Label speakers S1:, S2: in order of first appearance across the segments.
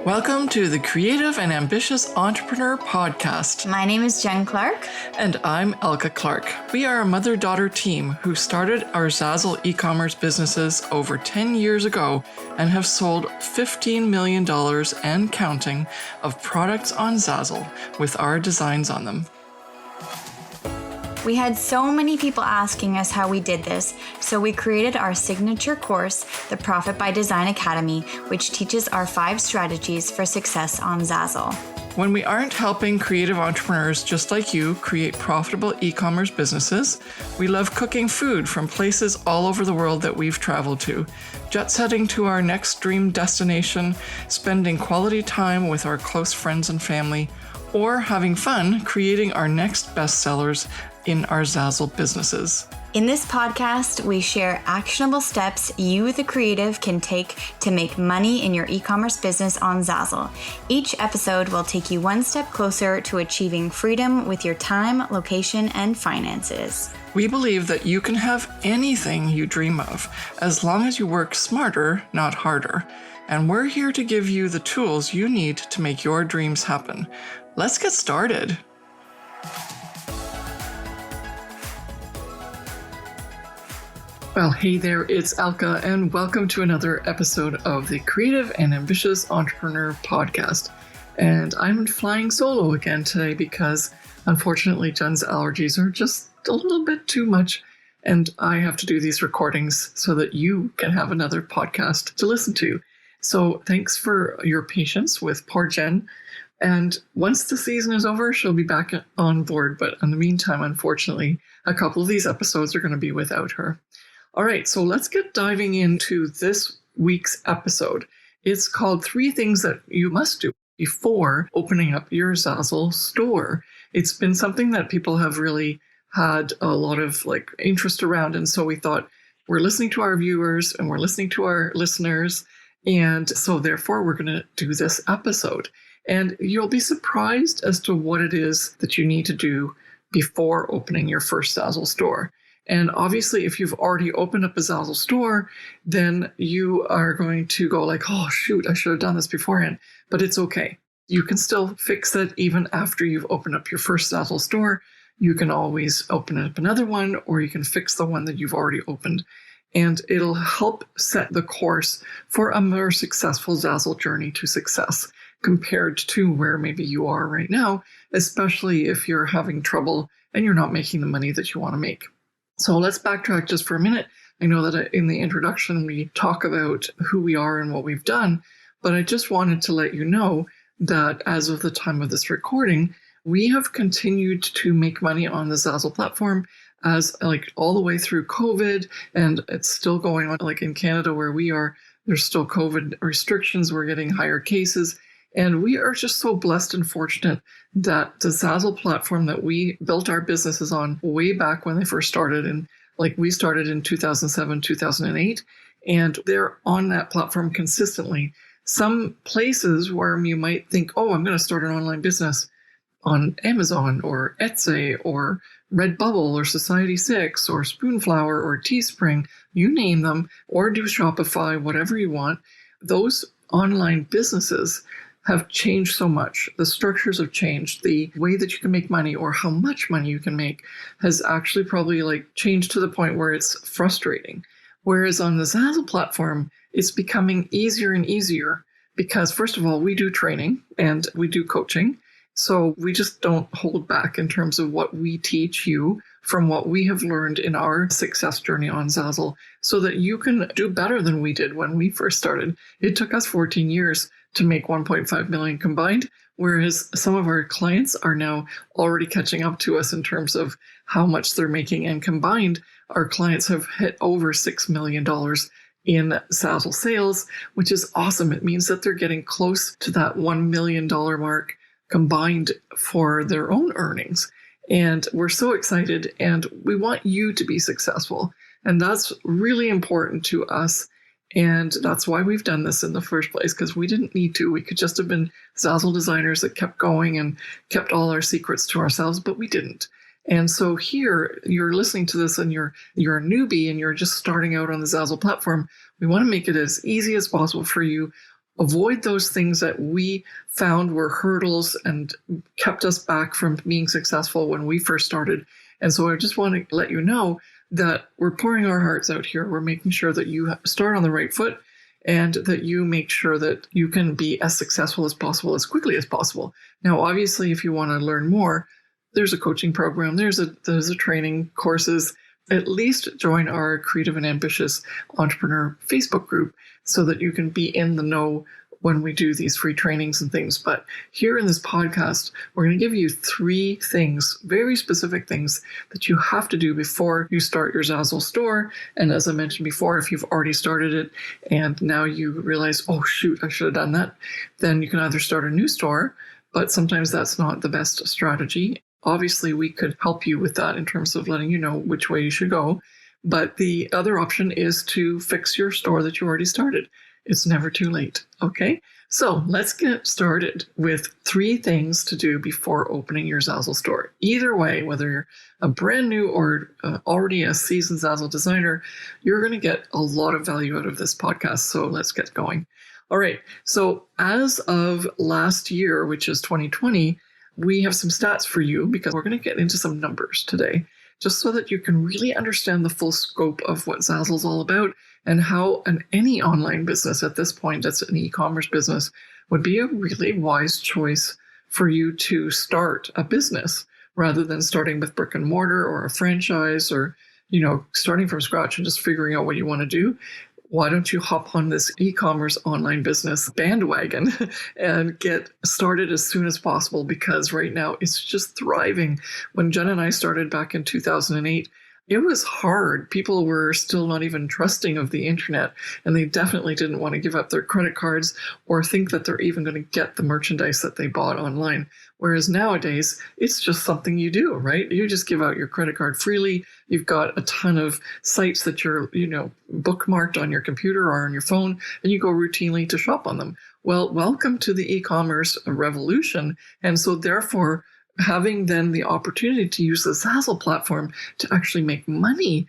S1: Welcome to the Creative and Ambitious Entrepreneur Podcast.
S2: My name is Jen Clark.
S1: And I'm Elke Clark. We are a mother-daughter team who started our Zazzle e-commerce businesses over 10 years ago and have sold $15 million and counting of products on Zazzle with our designs on them.
S2: We had so many people asking us how we did this, so we created our signature course, the Profit by Design Academy, which teaches our 5 strategies for success on Zazzle.
S1: When we aren't helping creative entrepreneurs just like you create profitable e-commerce businesses, we love cooking food from places all over the world that we've traveled to, jet setting to our next dream destination, spending quality time with our close friends and family, or having fun creating our next bestsellers in our Zazzle businesses.
S2: In this podcast, we share actionable steps you, the creative, can take to make money in your e-commerce business on Zazzle. Each episode will take you one step closer to achieving freedom with your time, location, and finances.
S1: We believe that you can have anything you dream of, as long as you work smarter, not harder. And we're here to give you the tools you need to make your dreams happen. Let's get started. Well, hey there, it's Elke, and welcome to another episode of the Creative and Ambitious Entrepreneur Podcast. And I'm flying solo again today because, unfortunately, Jen's allergies are just a little bit too much, and I have to do these recordings so that you can have another podcast to listen to. So thanks for your patience with poor Jen. And once the season is over, she'll be back on board. But in the meantime, unfortunately, a couple of these episodes are going to be without her. All right, so let's get diving into this week's episode. It's called 3 Things That You Must Do Before Opening Up Your Zazzle Store. It's been something that people have really had a lot of interest around. And so we thought, we're listening to our viewers and we're listening to our listeners. And so therefore, we're going to do this episode. And you'll be surprised as to what it is that you need to do before opening your first Zazzle store. And obviously, if you've already opened up a Zazzle store, then you are going to go like, oh, shoot, I should have done this beforehand. But it's okay. You can still fix it even after you've opened up your first Zazzle store. You can always open up another one, or you can fix the one that you've already opened. And it'll help set the course for a more successful Zazzle journey to success compared to where maybe you are right now, especially if you're having trouble and you're not making the money that you want to make. So let's backtrack just for a minute. I know that in the introduction, we talk about who we are and what we've done, but I just wanted to let you know that as of the time of this recording, we have continued to make money on the Zazzle platform as all the way through COVID, and it's still going on. In Canada where we are, there's still COVID restrictions. We're getting higher cases. And we are just so blessed and fortunate that the Zazzle platform that we built our businesses on way back when they first started, and we started in 2007, 2008, and they're on that platform consistently. Some places where you might think, oh, I'm going to start an online business on Amazon or Etsy or Redbubble or Society6 or Spoonflower or Teespring, you name them, or do Shopify, whatever you want. Those online businesses have changed so much. The structures have changed. The way that you can make money or how much money you can make has actually probably changed to the point where it's frustrating. Whereas on the Zazzle platform, it's becoming easier and easier because, first of all, we do training and we do coaching. So we just don't hold back in terms of what we teach you from what we have learned in our success journey on Zazzle so that you can do better than we did when we first started. It took us 14 years to make 1.5 million combined, whereas some of our clients are now already catching up to us in terms of how much they're making. And combined, our clients have hit over $6 million in Zazzle sales, which is awesome. It means that they're getting close to that $1 million mark combined for their own earnings. And we're so excited, and we want you to be successful. And that's really important to us. And that's why we've done this in the first place, because we didn't need to. We could just have been Zazzle designers that kept going and kept all our secrets to ourselves, but we didn't. And so here, you're listening to this and you're a newbie and you're just starting out on the Zazzle platform. We want to make it as easy as possible for you. avoid those things that we found were hurdles and kept us back from being successful when we first started. And so I just want to let you know that we're pouring our hearts out here. We're making sure that you start on the right foot and that you make sure that you can be as successful as possible, as quickly as possible. Now, obviously, if you want to learn more, there's a coaching program, there's a training courses. At least join our Creative and Ambitious Entrepreneur Facebook group so that you can be in the know when we do these free trainings and things. But here in this podcast, we're going to give you 3 things, very specific things that you have to do before you start your Zazzle store. And as I mentioned before, if you've already started it and now you realize, oh shoot, I should have done that, then you can either start a new store, but sometimes that's not the best strategy. Obviously, we could help you with that in terms of letting you know which way you should go. But the other option is to fix your store that you already started. It's never too late. Okay, so let's get started with 3 things to do before opening your Zazzle store. Either way, whether you're a brand new or already a seasoned Zazzle designer, you're going to get a lot of value out of this podcast. So let's get going. All right, so as of last year, which is 2020, we have some stats for you because we're going to get into some numbers today, just so that you can really understand the full scope of what Zazzle is all about and how any online business at this point that's an e-commerce business would be a really wise choice for you to start a business rather than starting with brick and mortar or a franchise or, starting from scratch and just figuring out what you want to do. Why don't you hop on this e-commerce online business bandwagon and get started as soon as possible, because right now it's just thriving. When Jen and I started back in 2008, it was hard. People were still not even trusting of the internet, and they definitely didn't want to give up their credit cards or think that they're even going to get the merchandise that they bought online. Whereas nowadays, it's just something you do, right? You just give out your credit card freely. You've got a ton of sites that you're, bookmarked on your computer or on your phone, and you go routinely to shop on them. Well, welcome to the e-commerce revolution. And so therefore, having then the opportunity to use the Zazzle platform to actually make money,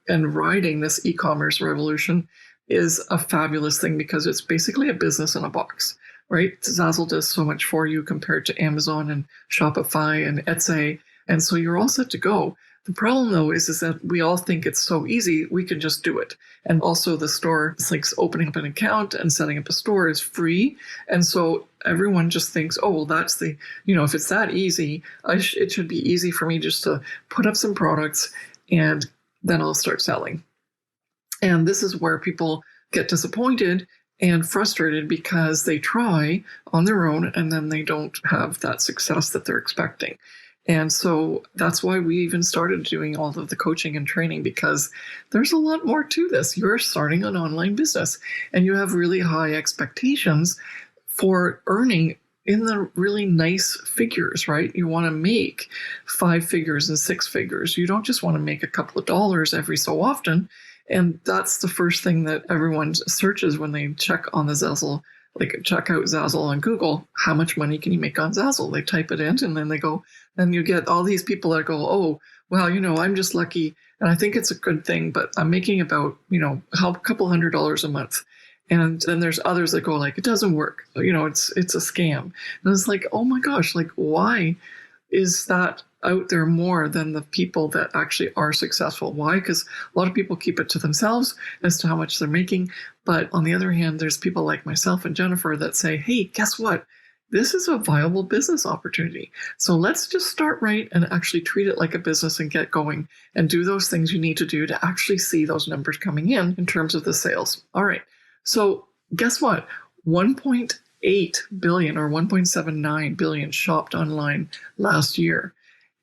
S1: and riding this e-commerce revolution is a fabulous thing because it's basically a business in a box, right? Zazzle does so much for you compared to Amazon and Shopify and Etsy. And so you're all set to go. The problem, though, is that we all think it's so easy, we can just do it. And also the store, it's like opening up an account and setting up a store is free. And so everyone just thinks, oh, well, that's if it's that easy, it should be easy for me just to put up some products and then I'll start selling. And this is where people get disappointed and frustrated because they try on their own and then they don't have that success that they're expecting. And so that's why we even started doing all of the coaching and training, because there's a lot more to this. You're starting an online business and you have really high expectations for earning in the really nice figures, right? You want to make 5 figures and 6 figures. You don't just want to make a couple of dollars every so often. And that's the first thing that everyone searches when they check on the Zazzle, check out Zazzle on Google. How much money can you make on Zazzle? They type it in and then they go, and you get all these people that go, oh, well, I'm just lucky. And I think it's a good thing, but I'm making about, a couple $100 a month. And then there's others that go it doesn't work. It's a scam. And it's like, oh my gosh, why is that out there more than the people that actually are successful? Why? Because a lot of people keep it to themselves as to how much they're making. But on the other hand, there's people like myself and Jennifer that say, hey, guess what? This is a viable business opportunity. So let's just start right and actually treat it like a business and get going and do those things you need to do to actually see those numbers coming in terms of the sales. All right. So guess what? 1.8 billion or 1.79 billion shopped online last year.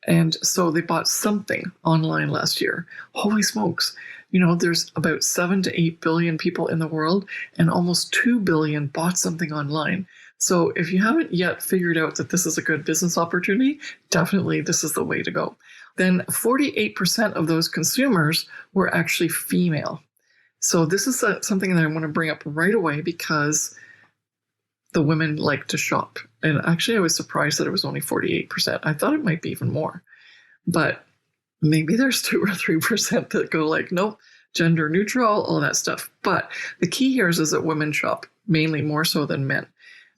S1: And so they bought something online last year. Holy smokes. There's about 7 to 8 billion people in the world, and almost 2 billion bought something online. So if you haven't yet figured out that this is a good business opportunity, definitely this is the way to go. Then 48% of those consumers were actually female. So this is something that I want to bring up right away because the women like to shop. And actually, I was surprised that it was only 48%. I thought it might be even more. But maybe there's 2 or 3% that go nope, gender neutral, all that stuff. But the key here is that women shop mainly more so than men,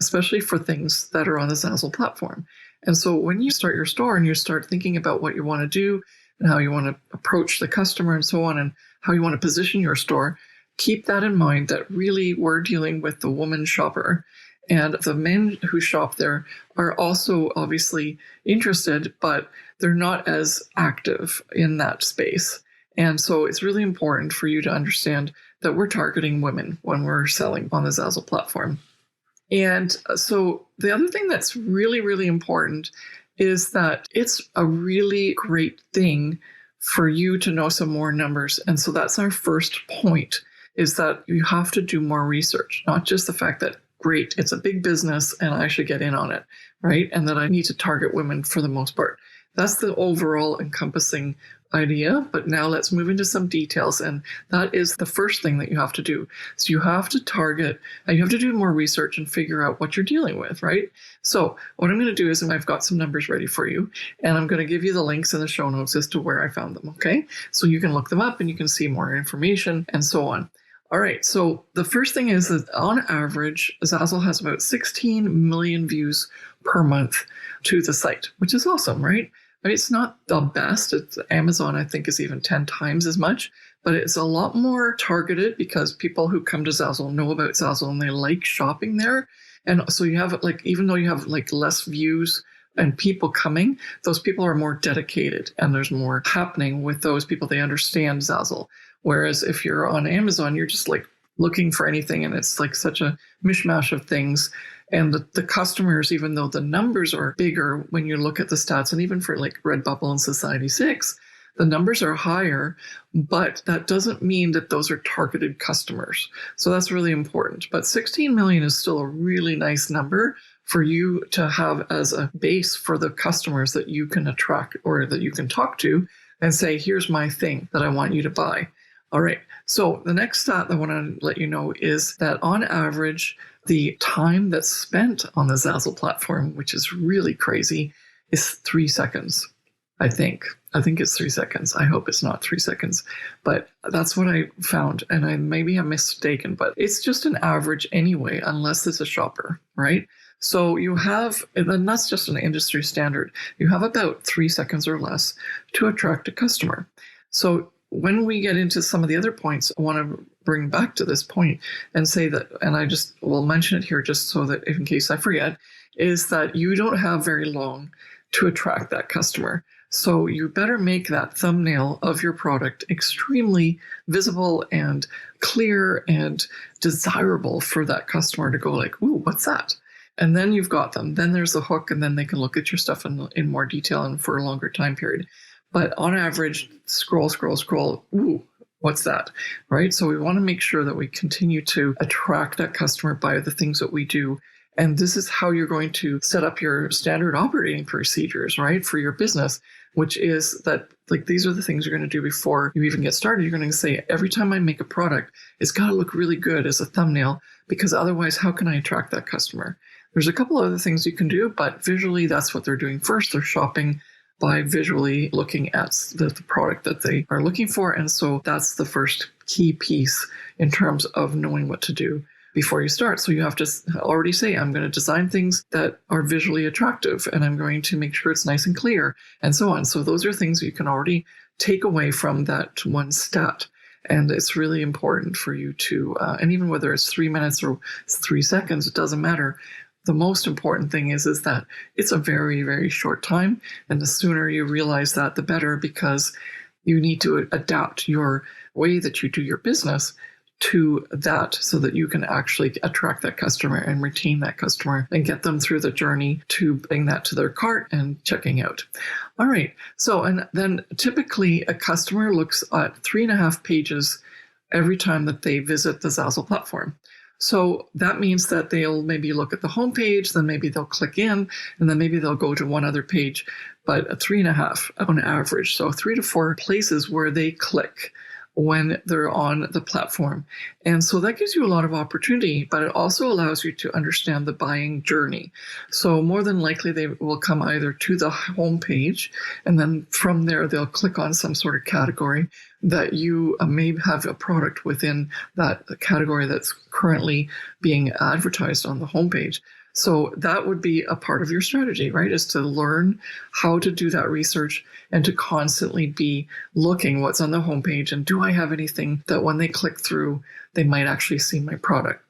S1: especially for things that are on the Zazzle platform. And so when you start your store and you start thinking about what you want to do and how you want to approach the customer and so on, and how you want to position your store, keep that in mind, that really we're dealing with the woman shopper. And the men who shop there are also obviously interested, but they're not as active in that space. And so it's really important for you to understand that we're targeting women when we're selling on the Zazzle platform. And so the other thing that's really, really important is that it's a really great thing for you to know some more numbers. And so that's our first point, is that you have to do more research, not just the fact that, great, it's a big business and I should get in on it, right? And that I need to target women for the most part. That's the overall encompassing idea. But now let's move into some details. And that is the first thing that you have to do. So you have to target, and you have to do more research and figure out what you're dealing with, right? So what I'm going to do is I've got some numbers ready for you, and I'm going to give you the links in the show notes as to where I found them, okay? So you can look them up and you can see more information and so on. All right, so the first thing is that on average, Zazzle has about 16 million views per month to the site, which is awesome, right? I mean, it's not the best. Amazon, I think, is even 10 times as much, but it's a lot more targeted because people who come to Zazzle know about Zazzle and they like shopping there. And so you have, like, even though you have like less views and people coming, those people are more dedicated and there's more happening with those people. They understand Zazzle. Whereas if you're on Amazon, you're just like looking for anything and it's like such a mishmash of things. And the customers, even though the numbers are bigger when you look at the stats, and even for like Redbubble and Society6, the numbers are higher, but that doesn't mean that those are targeted customers. So that's really important. But 16 million is still a really nice number for you to have as a base for the customers that you can attract or that you can talk to and say, here's my thing that I want you to buy. All right, so the next stat I want to let you know is that on average, the time that's spent on the Zazzle platform, which is really crazy, is 3 seconds, I think. I think it's 3 seconds. I hope it's not 3 seconds, but that's what I found. And I maybe I'm mistaken, but it's just an average anyway, unless it's a shopper, right? So you have, and that's just an industry standard, you have about 3 seconds or less to attract a customer. So when we get into some of the other points, I want to bring back to this point and say that, and I just will mention it here just so that in case I forget, is that you don't have very long to attract that customer. So you better make that thumbnail of your product extremely visible and clear and desirable for that customer to go like, ooh, what's that? And then you've got them. Then there's the hook, and then they can look at your stuff in more detail and for a longer time period. But on average, scroll. Ooh, what's that? Right? So we want to make sure that we continue to attract that customer by the things that we do. And this is how you're going to set up your standard operating procedures, right, for your business, which is that, like, these are the things you're going to do before you even get started. You're going to say, every time I make a product, it's got to look really good as a thumbnail, because otherwise, how can I attract that customer? There's a couple other things you can do, but visually, that's what they're doing first. They're shopping by visually looking at the product that they are looking for. And so that's the first key piece in terms of knowing what to do before you start. So you have to already say, I'm going to design things that are visually attractive, and I'm going to make sure it's nice and clear, and so on. So those are things you can already take away from that one stat. And it's really important for you to, and even whether it's 3 minutes or 3 seconds, it doesn't matter. The most important thing is that it's a very, very short time. And the sooner you realize that, the better, because you need to adapt your way that you do your business to that so that you can actually attract that customer and retain that customer and get them through the journey to bring that to their cart and checking out. All right. So, and then typically a customer looks at 3.5 pages every time that they visit the Zazzle platform. So that means that they'll maybe look at the homepage, then maybe they'll click in, and then maybe they'll go to one other page, but 3.5 on average. So 3 to 4 places where they click when they're on the platform. And so that gives you a lot of opportunity, but it also allows you to understand the buying journey. So more than likely, they will come either to the homepage, and then from there, they'll click on some sort of category that you may have a product within that category that's currently being advertised on the homepage. So that would be a part of your strategy, right? Is to learn how to do that research and to constantly be looking what's on the homepage and do I have anything that when they click through, they might actually see my product.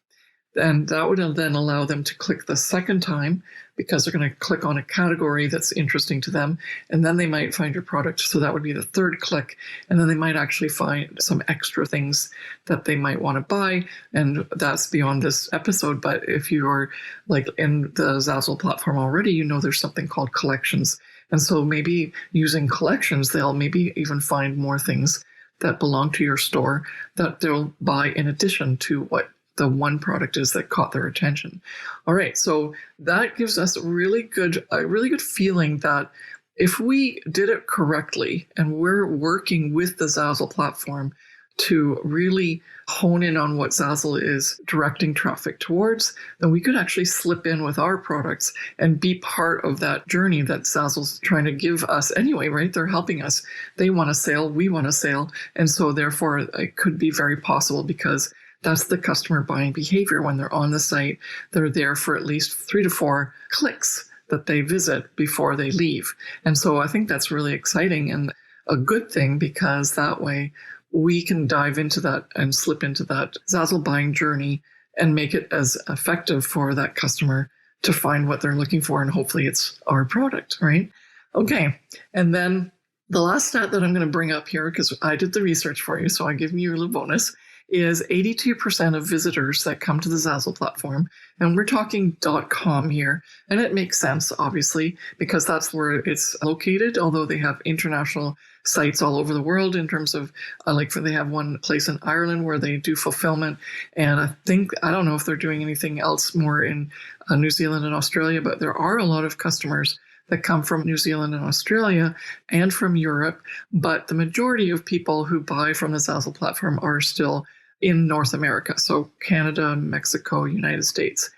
S1: And that would then allow them to click the second time because they're going to click on a category that's interesting to them. And then they might find your product. So that would be the third click. And then they might actually find some extra things that they might want to buy. And that's beyond this episode. But if you are like in the Zazzle platform already, you know there's something called collections. And so maybe using collections, they'll maybe even find more things that belong to your store that they'll buy in addition to what the one product is that caught their attention. All right, so that gives us a really good feeling that if we did it correctly and we're working with the Zazzle platform to really hone in on what Zazzle is directing traffic towards, then we could actually slip in with our products and be part of that journey that Zazzle's trying to give us anyway, right? They're helping us. They want a sale, we want a sale. And so therefore it could be very possible because that's the customer buying behavior. When they're on the site, they're there for at least 3 to 4 clicks that they visit before they leave. And so I think that's really exciting and a good thing because that way we can dive into that and slip into that Zazzle buying journey and make it as effective for that customer to find what they're looking for. And hopefully it's our product, right? Okay. And then the last stat that I'm going to bring up here, because I did the research for you, so I'm giving you a little bonus, is 82% of visitors that come to the Zazzle platform, and we're talking .com here, and it makes sense, obviously, because that's where it's located, although they have international sites all over the world in terms of, they have one place in Ireland where they do fulfillment, and I don't know if they're doing anything else more in New Zealand and Australia, but there are a lot of customers that come from New Zealand and Australia and from Europe, but the majority of people who buy from the Zazzle platform are still in North America, so Canada, Mexico, United States,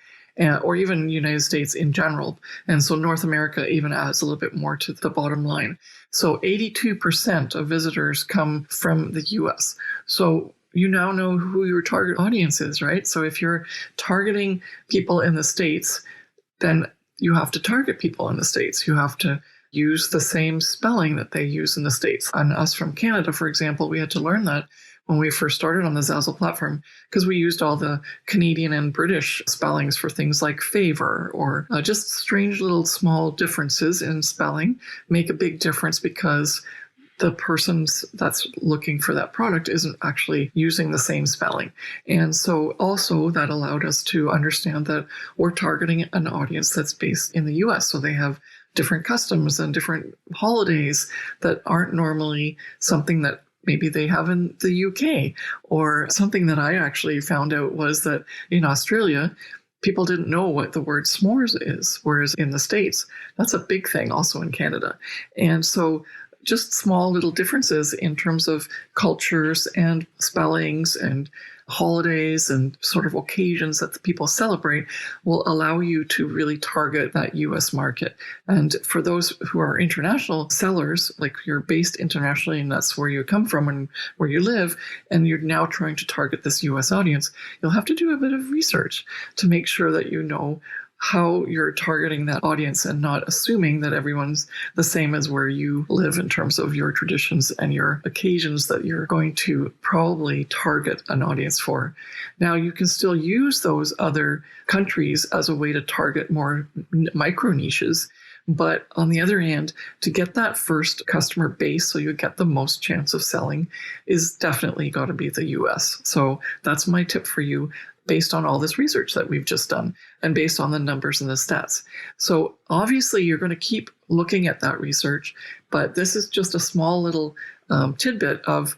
S1: or even United States in general. And so North America even adds a little bit more to the bottom line. So 82% of visitors come from the US. So you now know who your target audience is, right? So if you're targeting people in the States, then you have to target people in the States. You have to use the same spelling that they use in the States. And us from Canada, for example, we had to learn that when we first started on the Zazzle platform because we used all the Canadian and British spellings for things like favor or just strange little small differences in spelling make a big difference because the person that's looking for that product isn't actually using the same spelling. And so also that allowed us to understand that we're targeting an audience that's based in the US. So they have different customs and different holidays that aren't normally something that maybe they have in the UK. Or something that I actually found out was that in Australia, people didn't know what the word s'mores is, whereas in the States, that's a big thing also in Canada. And so just small little differences in terms of cultures and spellings and holidays and sort of occasions that the people celebrate will allow you to really target that US market. And for those who are international sellers, like you're based internationally and that's where you come from and where you live, and you're now trying to target this US audience, you'll have to do a bit of research to make sure that you know how you're targeting that audience and not assuming that everyone's the same as where you live in terms of your traditions and your occasions that you're going to probably target an audience for. Now, you can still use those other countries as a way to target more micro niches. But on the other hand, to get that first customer base so you get the most chance of selling is definitely got to be the US. So that's my tip for you, based on all this research that we've just done and based on the numbers and the stats. So obviously you're going to keep looking at that research, but this is just a small little tidbit of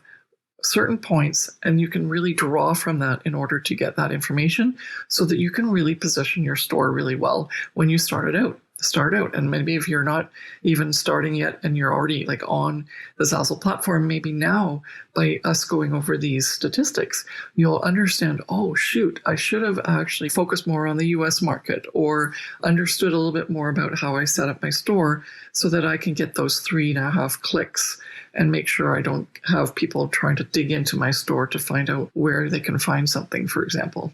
S1: certain points, and you can really draw from that in order to get that information so that you can really position your store really well when you start it out. start out. And maybe if you're not even starting yet and you're already like on the Zazzle platform, maybe now by us going over these statistics, you'll understand, oh shoot, I should have actually focused more on the US market, or understood a little bit more about how I set up my store so that I can get those 3.5 clicks and make sure I don't have people trying to dig into my store to find out where they can find something, for example.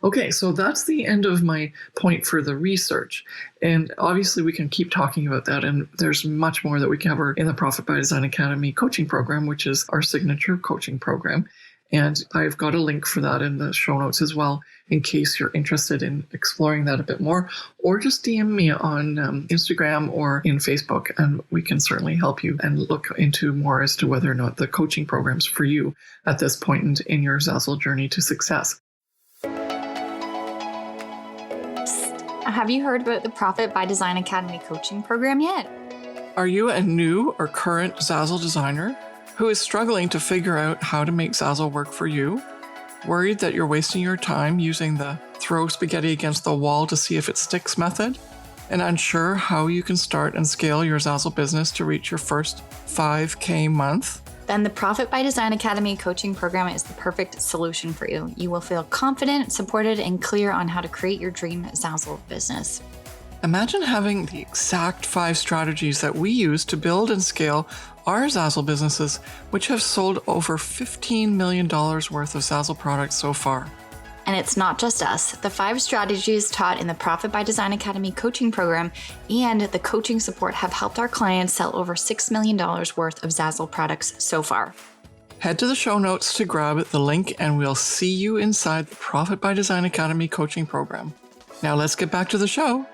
S1: Okay, so that's the end of my point for the research. And obviously we can keep talking about that, and there's much more that we cover in the Profit by Design Academy coaching program, which is our signature coaching program. And I've got a link for that in the show notes as well, in case you're interested in exploring that a bit more, or just DM me on Instagram or in Facebook, and we can certainly help you and look into more as to whether or not the coaching program's for you at this point in your Zazzle journey to success.
S2: Have you heard about the Profit by Design Academy coaching program yet?
S1: Are you a new or current Zazzle designer who is struggling to figure out how to make Zazzle work for you? Worried that you're wasting your time using the throw spaghetti against the wall to see if it sticks method? And unsure how you can start and scale your Zazzle business to reach your first 5K month?
S2: Then the Profit by Design Academy coaching program is the perfect solution for you. You will feel confident, supported, and clear on how to create your dream Zazzle business.
S1: Imagine having the exact 5 strategies that we use to build and scale our Zazzle businesses, which have sold over $15 million worth of Zazzle products so far.
S2: And it's not just us. The 5 strategies taught in the Profit by Design Academy coaching program and the coaching support have helped our clients sell over $6 million worth of Zazzle products so far.
S1: Head to the show notes to grab the link, and we'll see you inside the Profit by Design Academy coaching program. Now let's get back to the show.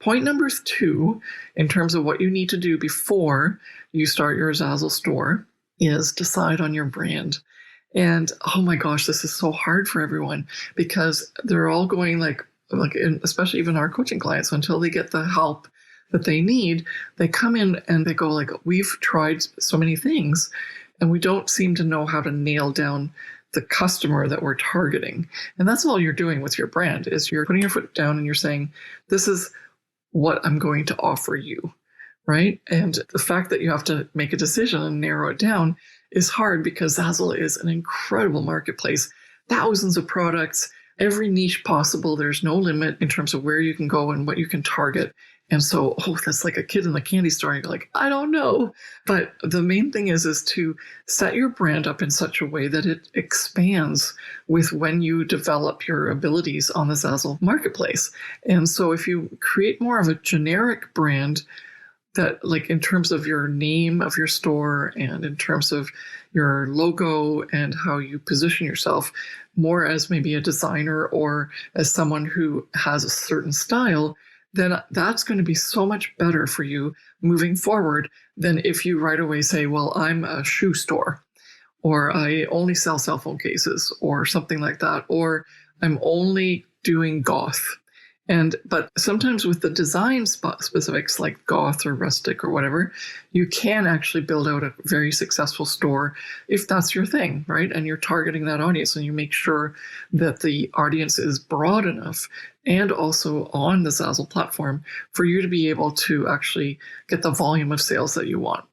S1: Point number 2, in terms of what you need to do before you start your Zazzle store, is decide on your brand. And oh my gosh, this is so hard for everyone, because they're all going like especially even our coaching clients, until they get the help that they need, they come in and they go like, we've tried so many things and we don't seem to know how to nail down the customer that we're targeting. And that's all you're doing with your brand, is you're putting your foot down and you're saying, this is what I'm going to offer you, right? And the fact that you have to make a decision and narrow it down is hard, because Zazzle is an incredible marketplace. Thousands of products, every niche possible. There's no limit in terms of where you can go and what you can target. And so, that's like a kid in the candy store. You're like, I don't know. But the main thing is to set your brand up in such a way that it expands with when you develop your abilities on the Zazzle marketplace. And so if you create more of a generic brand that, like, in terms of your name of your store and in terms of your logo and how you position yourself more as maybe a designer or as someone who has a certain style, then that's going to be so much better for you moving forward than if you right away say, well, I'm a shoe store, or I only sell cell phone cases, or something like that, or I'm only doing goth. But sometimes with the design specifics like goth or rustic or whatever, you can actually build out a very successful store if that's your thing, right? And you're targeting that audience, and you make sure that the audience is broad enough and also on the Zazzle platform for you to be able to actually get the volume of sales that you want.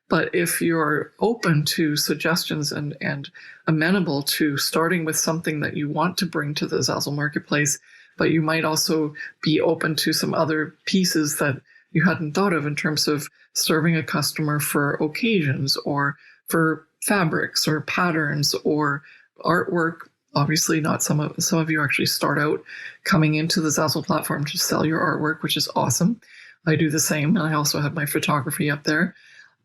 S1: But if you're open to suggestions and amenable to starting with something that you want to bring to the Zazzle marketplace, but you might also be open to some other pieces that you hadn't thought of in terms of serving a customer for occasions or for fabrics or patterns or artwork. Obviously, not some of you actually start out coming into the Zazzle platform to sell your artwork, which is awesome. I do the same, and I also have my photography up there.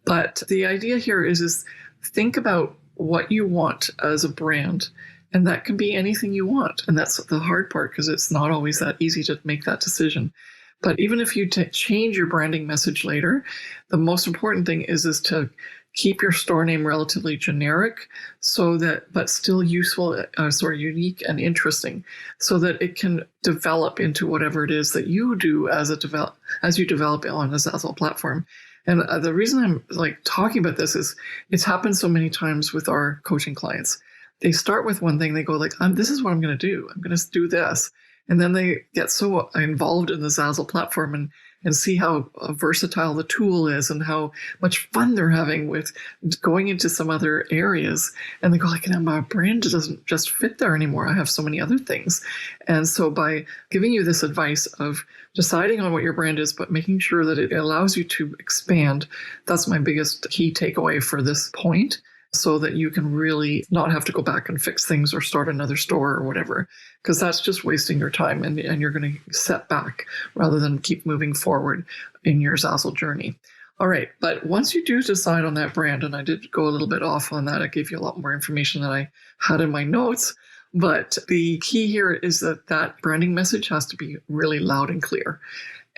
S1: But the idea here is think about what you want as a brand. And that can be anything you want. And that's the hard part, because it's not always that easy to make that decision. But even if you change your branding message later, the most important thing is to keep your store name relatively generic, but still useful, unique and interesting, so that it can develop into whatever it is that you do as you develop it on the Zazzle platform. And the reason I'm talking about this is it's happened so many times with our coaching clients they start with one thing, they go like, this is what I'm going to do. I'm going to do this. And then they get so involved in the Zazzle platform and see how versatile the tool is and how much fun they're having with going into some other areas. And they go like, my brand doesn't just fit there anymore. I have so many other things. And so by giving you this advice of deciding on what your brand is, but making sure that it allows you to expand, that's my biggest key takeaway for this point, so that you can really not have to go back and fix things or start another store or whatever, because that's just wasting your time and you're going to set back rather than keep moving forward in your Zazzle journey. All right, but once you do decide on that brand, and I did go a little bit off on that, I gave you a lot more information than I had in my notes, but the key here is that branding message has to be really loud and clear.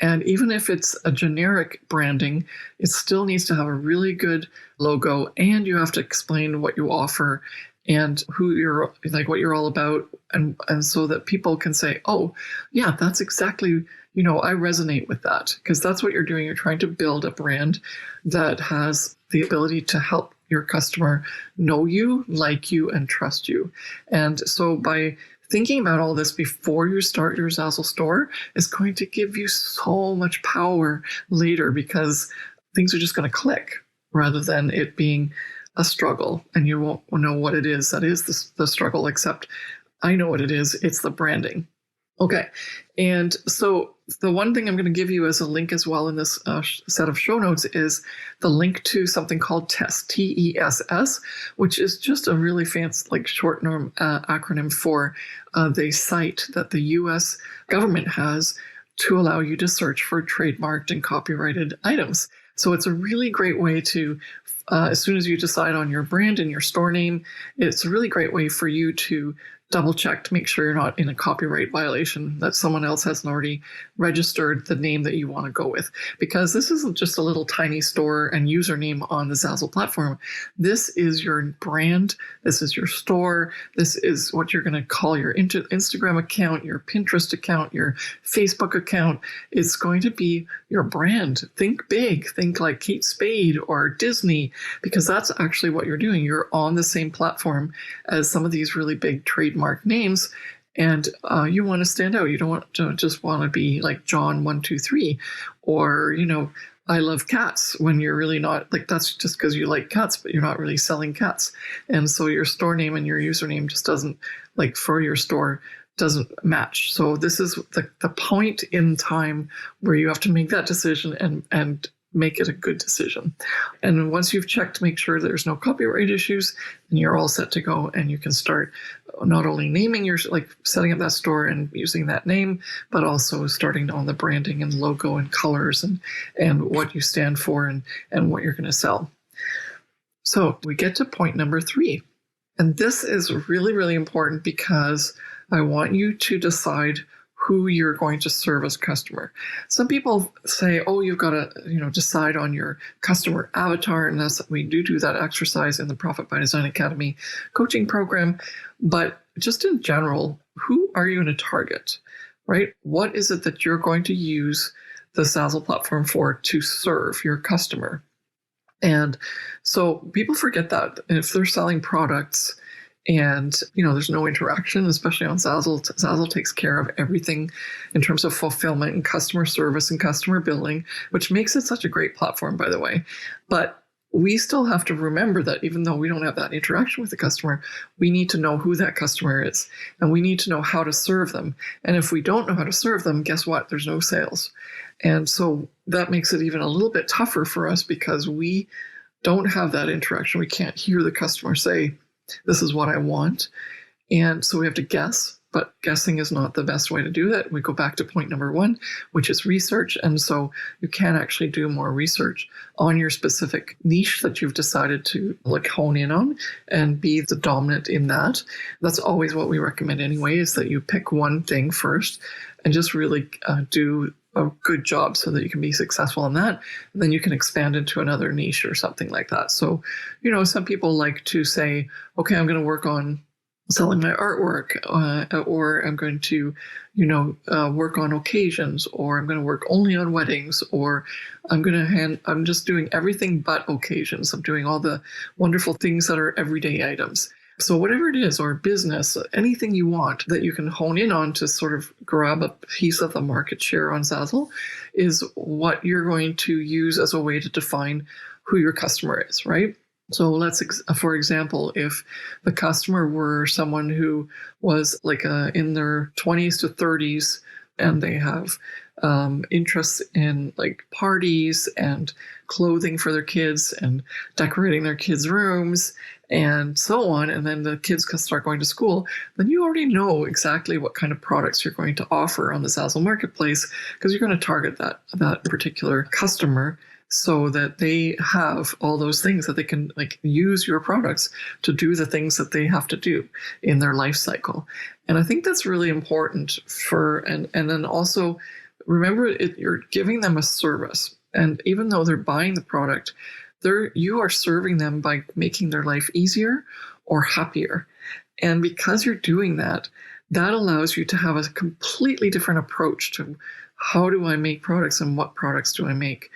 S1: And even if it's a generic branding, it still needs to have a really good logo, and you have to explain what you offer and who you're like, what you're all about. And so that people can say, oh, yeah, that's exactly, I resonate with that, because that's what you're doing. You're trying to build a brand that has the ability to help your customer know you, like you, and trust you. And so by thinking about all this before you start your Zazzle store is going to give you so much power later, because things are just going to click rather than it being a struggle and you won't know what it is. That is the struggle, except I know what it is. It's the branding. Okay. And so the one thing I'm going to give you as a link as well in this set of show notes is the link to something called TESS, TESS, which is just a really fancy, like short acronym for the site that the U.S. government has to allow you to search for trademarked and copyrighted items. So it's a really great way to, as soon as you decide on your brand and your store name, it's a really great way for you to double check to make sure you're not in a copyright violation, that someone else hasn't already registered the name that you want to go with. Because this isn't just a little tiny store and username on the Zazzle platform. This is your brand. This is your store. This is what you're going to call your Instagram account, your Pinterest account, your Facebook account. It's going to be your brand. Think big. Think like Kate Spade or Disney, because that's actually what you're doing. You're on the same platform as some of these really big trademark names, and you want to stand out. You don't just want to be like John 123 or I love cats, when you're really not. Like, that's just because you like cats, but you're not really selling cats. And so your store name and your username just doesn't, like, for your store, doesn't match. So this is the point in time where you have to make that decision and make it a good decision. And once you've checked to make sure there's no copyright issues, then you're all set to go, and you can start not only naming setting up that store and using that name, but also starting on the branding and logo and colors and what you stand for and what you're going to sell. So we get to point number 3. And this is really, really important, because I want you to decide who you're going to serve as customer. Some people say, oh, you've got to, decide on your customer avatar. And we do that exercise in the Profit by Design Academy coaching program. But just in general, who are you going to target, right? What is it that you're going to use the Zazzle platform for to serve your customer? And so people forget that. And if they're selling products, and, there's no interaction, especially on Zazzle. Zazzle takes care of everything in terms of fulfillment and customer service and customer billing, which makes it such a great platform, by the way. But we still have to remember that even though we don't have that interaction with the customer, we need to know who that customer is, and we need to know how to serve them. And if we don't know how to serve them, guess what? There's no sales. And so that makes it even a little bit tougher for us, because we don't have that interaction. We can't hear the customer say, this is what I want. And so we have to guess, but guessing is not the best way to do that. We go back to point number 1, which is research. And so you can actually do more research on your specific niche that you've decided to hone in on and be the dominant in that. That's always what we recommend anyway, is that you pick one thing first and just really do a good job so that you can be successful in that. And then you can expand into another niche or something like that. So, some people like to say, okay, I'm going to work on selling my artwork, or I'm going to, work on occasions, or I'm going to work only on weddings, or I'm just doing everything but occasions. I'm doing all the wonderful things that are everyday items. So whatever it is, or business, anything you want that you can hone in on to sort of grab a piece of the market share on Zazzle is what you're going to use as a way to define who your customer is, right? So for example, if the customer were someone who was like in their 20s to 30s, and they have interests in like parties and clothing for their kids and decorating their kids' rooms and so on, and then the kids can start going to school, then you already know exactly what kind of products you're going to offer on the Zazzle marketplace, because you're going to target that particular customer so that they have all those things that they can like use your products to do the things that they have to do in their life cycle. And I think that's really important and then also remember you're giving them a service. And even though they're buying the product, you are serving them by making their life easier or happier. And because you're doing that, that allows you to have a completely different approach to how do I make products and what products do I make.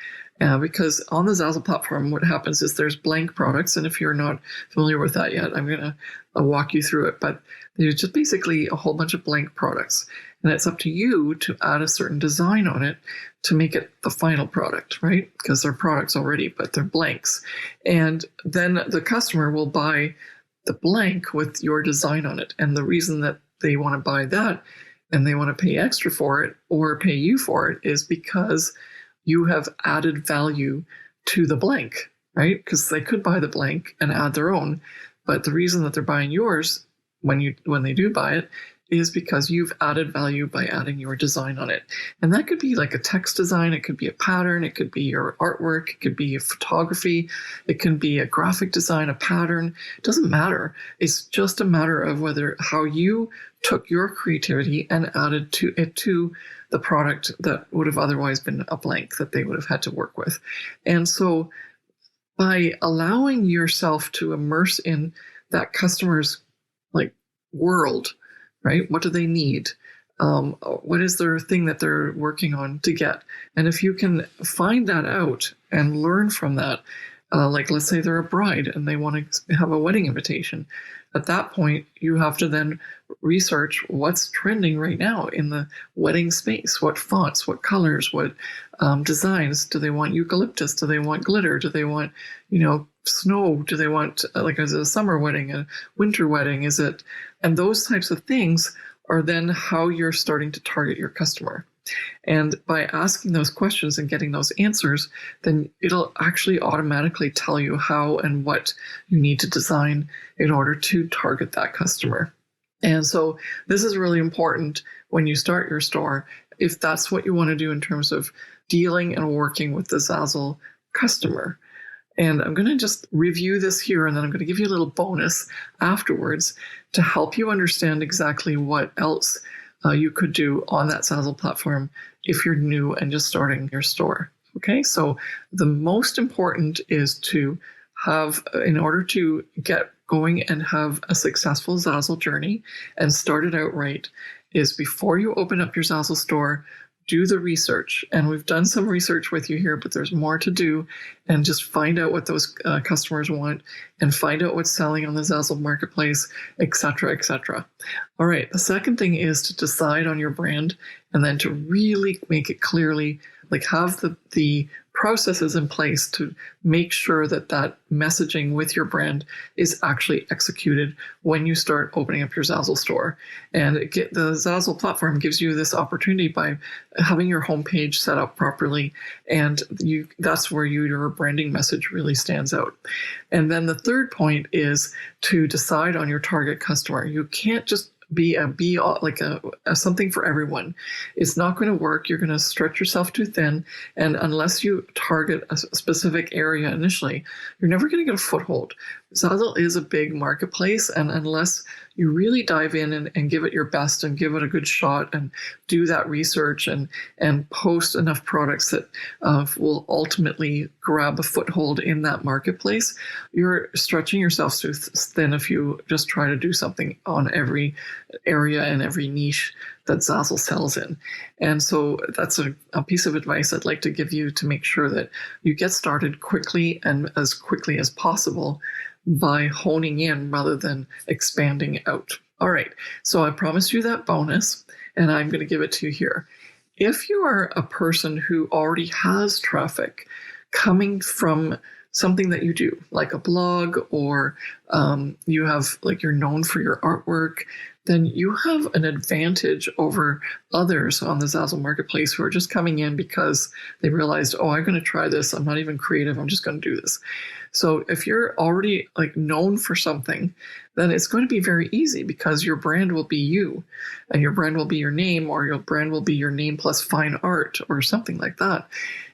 S1: Because on the Zazzle platform, what happens is there's blank products. And if you're not familiar with that yet, I'm going to walk you through it. But there's just basically a whole bunch of blank products. And it's up to you to add a certain design on it to make it the final product, right? Because they're products already, but they're blanks. And then the customer will buy the blank with your design on it. And the reason that they want to buy that and they want to pay extra for it or pay you for it is because you have added value to the blank, right? Because they could buy the blank and add their own. But the reason that they're buying yours when they do buy it is because you've added value by adding your design on it. And that could be like a text design, it could be a pattern, it could be your artwork, it could be a photography, it can be a graphic design, a pattern. It doesn't matter. It's just a matter of how you took your creativity and added to the product that would have otherwise been a blank that they would have had to work with. And so by allowing yourself to immerse in that customer's like world, right? What do they need? What is their thing that they're working on to get? And if you can find that out and learn from that, like let's say they're a bride and they want to have a wedding invitation. At that point, you have to then research what's trending right now in the wedding space. What fonts, what colors, what designs. Do they want eucalyptus? Do they want glitter? Do they want, snow? Do they want, is it a summer wedding, a winter wedding? Is it? And those types of things are then how you're starting to target your customer. And by asking those questions and getting those answers, then it'll actually automatically tell you how and what you need to design in order to target that customer. And so this is really important when you start your store, if that's what you want to do in terms of dealing and working with the Zazzle customer. And I'm going to just review this here, and then I'm going to give you a little bonus afterwards to help you understand exactly what else you could do on that Zazzle platform if you're new and just starting your store. Okay, so the most important is to have, in order to get going and have a successful Zazzle journey and start it out right, is before you open up your Zazzle store, do the research. And we've done some research with you here, but there's more to do. And just find out what those customers want and find out what's selling on the Zazzle marketplace, et cetera, et cetera. All right. The second thing is to decide on your brand and then to really make it clearly, like have the processes in place to make sure that that messaging with your brand is actually executed when you start opening up your Zazzle store. And the Zazzle platform gives you this opportunity by having your homepage set up properly, and that's where your branding message really stands out. And then the third point is to decide on your target customer. You can't just be a something for everyone. It's not going to work. You're going to stretch yourself too thin. And unless you target a specific area initially, you're never going to get a foothold. Zazzle is a big marketplace. And unless you really dive in and give it your best and give it a good shot and do that research and post enough products that will ultimately grab a foothold in that marketplace, you're stretching yourself too thin if you just try to do something on every area and every niche that Zazzle sells in. And so that's a piece of advice I'd like to give you to make sure that you get started quickly and as quickly as possible by honing in rather than expanding out. All right, so I promised you that bonus, and I'm going to give it to you here. If you are a person who already has traffic coming from something that you do, like a blog, or you have, like, you're known for your artwork, then you have an advantage over others on the Zazzle marketplace who are just coming in because they realized, oh, I'm going to try this. I'm not even creative. I'm just going to do this. So if you're already like known for something, then it's going to be very easy because your brand will be you, and your brand will be your name, or your brand will be your name plus fine art or something like that.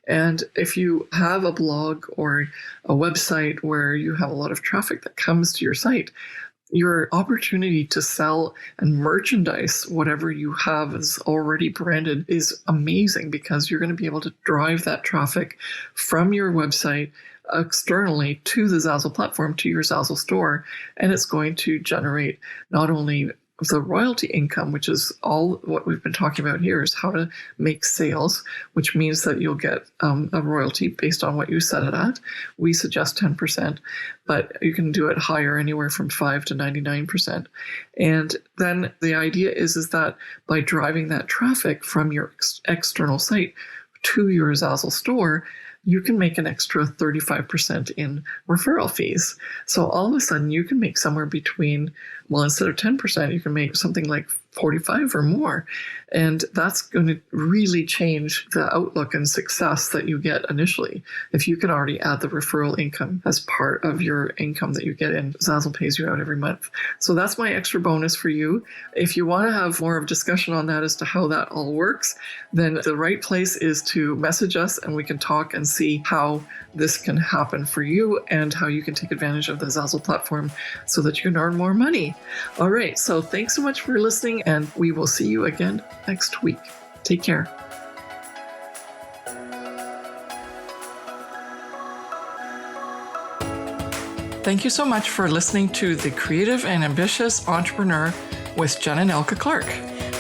S1: And if you have a blog or a website where you have a lot of traffic that comes to your site, your opportunity to sell and merchandise whatever you have is already branded is amazing, because you're going to be able to drive that traffic from your website externally to the Zazzle platform, to your Zazzle store, and it's going to generate not only the royalty income, which is all what we've been talking about here, is how to make sales, which means that you'll get a royalty based on what you set it at. We suggest 10%, but you can do it higher, anywhere from 5 to 99%. And then the idea is that by driving that traffic from your external site to your Zazzle store, you can make an extra 35% in referral fees. So all of a sudden you can make somewhere between, well, instead of 10%, you can make something like 45 or more. And that's going to really change the outlook and success that you get initially. If you can already add the referral income as part of your income that you get in, Zazzle pays you out every month. So that's my extra bonus for you. If you want to have more of a discussion on that as to how that all works, then the right place is to message us, and we can talk and see how this can happen for you and how you can take advantage of the Zazzle platform so that you can earn more money. All right, so thanks so much for listening, and we will see you again next week. Take care. Thank you so much for listening to The Creative and Ambitious Entrepreneur with Jen and Elke Clark.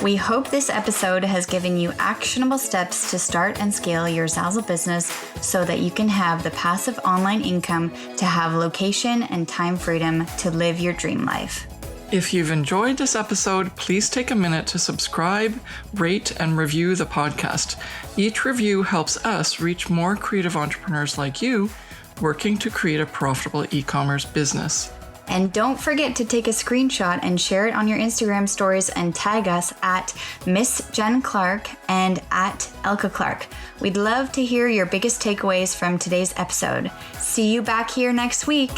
S2: We hope this episode has given you actionable steps to start and scale your Zazzle business so that you can have the passive online income to have location and time freedom to live your dream life.
S1: If you've enjoyed this episode, please take a minute to subscribe, rate, and review the podcast. Each review helps us reach more creative entrepreneurs like you working to create a profitable e-commerce business.
S2: And don't forget to take a screenshot and share it on your Instagram stories and tag us at Miss Jen Clark and at Elke Clark. We'd love to hear your biggest takeaways from today's episode. See you back here next week.